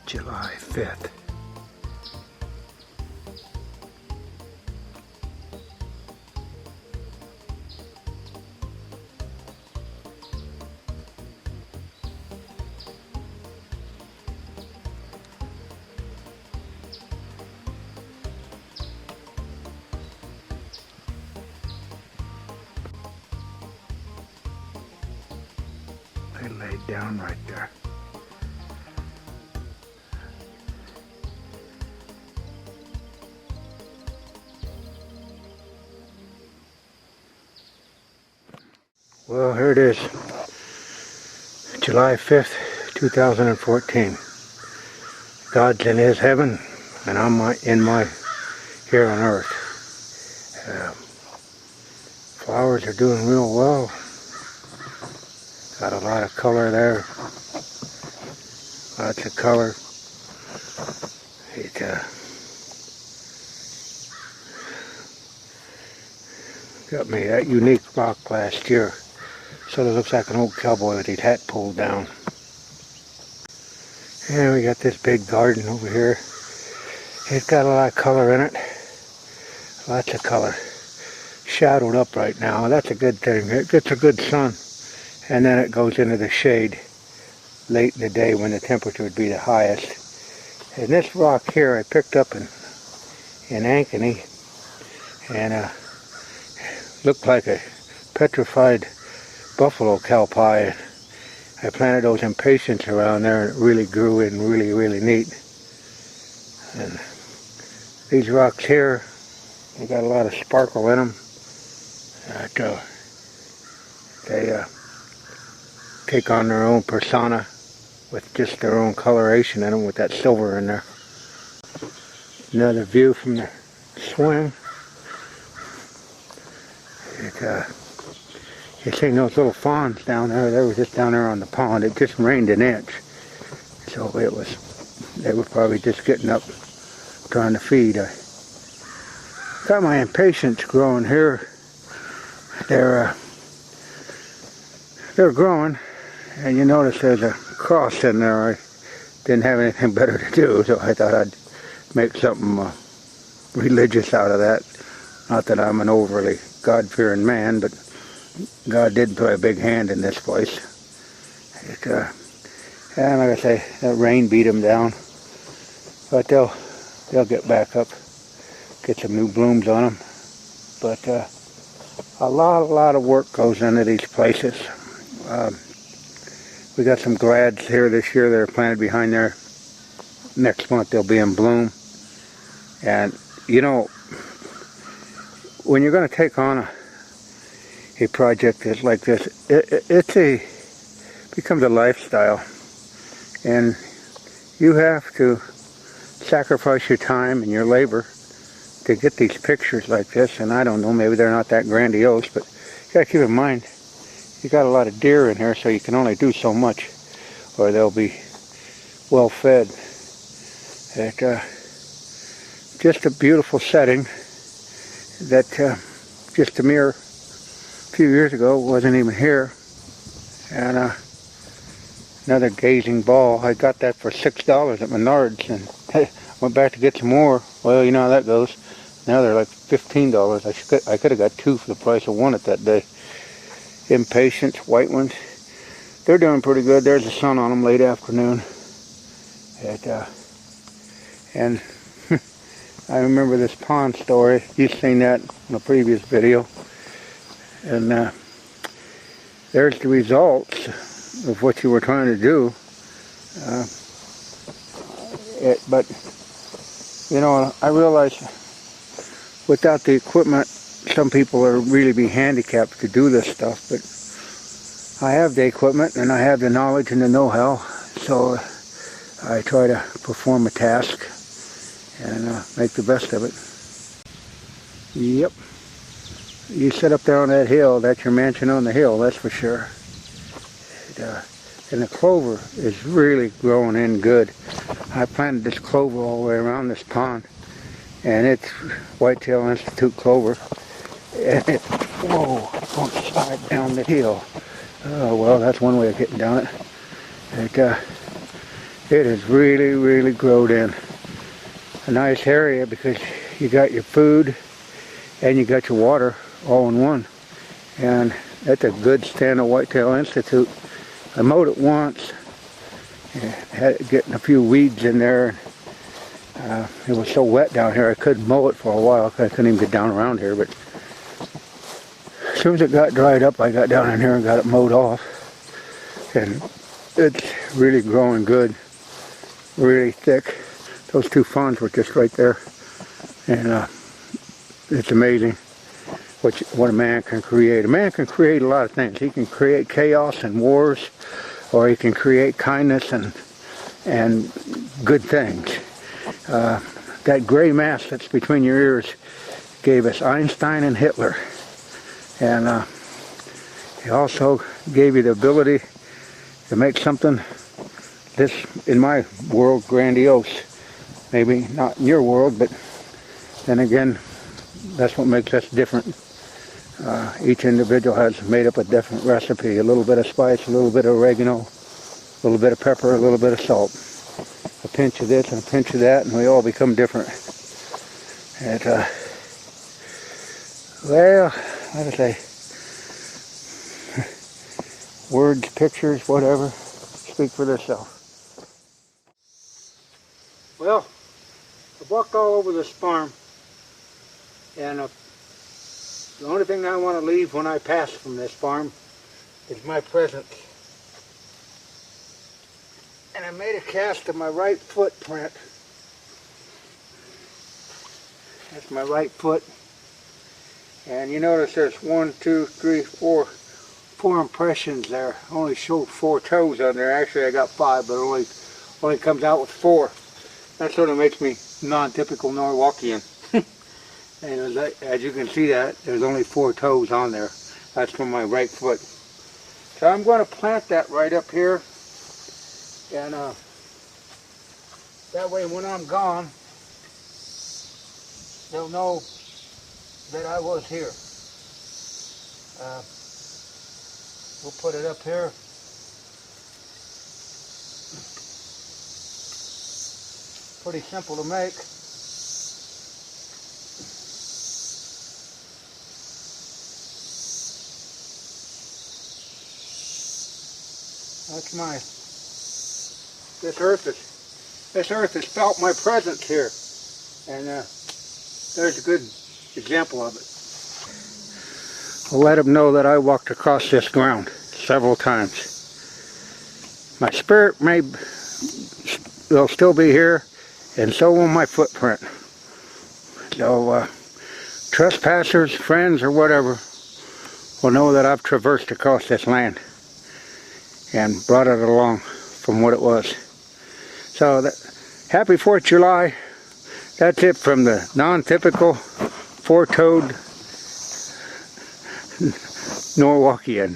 July 5th. They laid down right there. Well, here it is, July 5th, 2014. God's in His heaven, and I'm in my here on earth. Flowers are doing real well. Got a lot of color there. Lots of color. It got me that unique rock last year. Sort of looks like an old cowboy with his hat pulled down. And we got this big garden over here. It's got a lot of color in it. Lots of color. Shadowed up right now. That's a good thing. It gets a good sun. And then it goes into the shade late in the day when the temperature would be the highest. And this rock here I picked up in Ankeny. And looked like a petrified buffalo cow pie. I planted those impatiens around there and it really grew in really neat. And these rocks here, they got a lot of sparkle in them. They take on their own persona with just their own coloration in them with that silver in there. Another view from the swing. You see those little fawns down there, they were just down there on the pond. It just rained an inch. So they were probably just getting up trying to feed. I got my impatiens growing here. They're growing, and you notice there's a cross in there. I didn't have anything better to do, so I thought I'd make something religious out of that. Not that I'm an overly God-fearing man, but God did put a big hand in this place. And like I say, that rain beat them down. But they'll get back up, get some new blooms on them. But a lot of work goes into these places. We got some glads here this year that are planted behind there. Next month they'll be in bloom. And you know, when you're going to take on a project like this, it becomes a lifestyle, and you have to sacrifice your time and your labor to get these pictures like this. And I don't know, maybe they're not that grandiose, but you got to keep in mind you got a lot of deer in here, so you can only do so much or they'll be well fed. Just a beautiful setting that just a mere few years ago wasn't even here. And another gazing ball, I got that for $6 at Menards, and went back to get some more. Well, you know how that goes. Now they're like $15. I could have got two for the price of one at that day. Impatiens, white ones, they're doing pretty good. There's the sun on them late afternoon. And I remember this pond story. You've seen that in a previous video. And there's the results of what you were trying to do. But, you know, I realize without the equipment, some people are really be handicapped to do this stuff. But I have the equipment and I have the knowledge and the know-how. So I try to perform a task and make the best of it. Yep. You sit up there on that hill, that's your mansion on the hill, that's for sure. And the clover is really growing in good. I planted this clover all the way around this pond, and it's Whitetail Institute clover. And it, whoa, it's going to slide down the hill. Oh, well, that's one way of getting down it. It is really, really growed in. A nice area because you got your food and you got your water all in one. And that's a good stand of Whitetail Institute. I mowed it once, getting a few weeds in there. It was so wet down here I couldn't mow it for a while. I couldn't even get down around here, but as soon as it got dried up, I got down in here and got it mowed off. And it's really growing good, really thick. Those two fawns were just right there. And it's amazing what a man can create. A man can create a lot of things. He can create chaos and wars, or he can create kindness and good things. That gray mass that's between your ears gave us Einstein and Hitler. And he also gave you the ability to make something, this, in my world, grandiose. Maybe not in your world, but then again, that's what makes us different. Each individual has made up a different recipe. A little bit of spice, a little bit of oregano, a little bit of pepper, a little bit of salt. A pinch of this and a pinch of that, and we all become different. And, well, like I say, words, pictures, whatever, speak for themselves. Well, I've walked all over this farm, and the only thing I want to leave when I pass from this farm is my presence. And I made a cast of my right footprint. That's my right foot. And you notice there's 1, 2, 3, 4 impressions there. I only showed 4 toes on there. Actually I got 5, but it only comes out with 4. That sort of makes me non-typical Norwalkian. And as you can see, that there's only 4 toes on there. That's from my right foot. So I'm going to plant that right up here, and that way when I'm gone, they'll know that I was here. We'll put it up here. Pretty simple to make. That's this earth has felt my presence here, and there's a good example of it. I'll let them know that I walked across this ground several times. My spirit will still be here, and so will my footprint. So trespassers, friends, or whatever will know that I've traversed across this land and brought it along from what it was. So happy 4th of July. That's it from the non-typical 4-toed Norwalkian.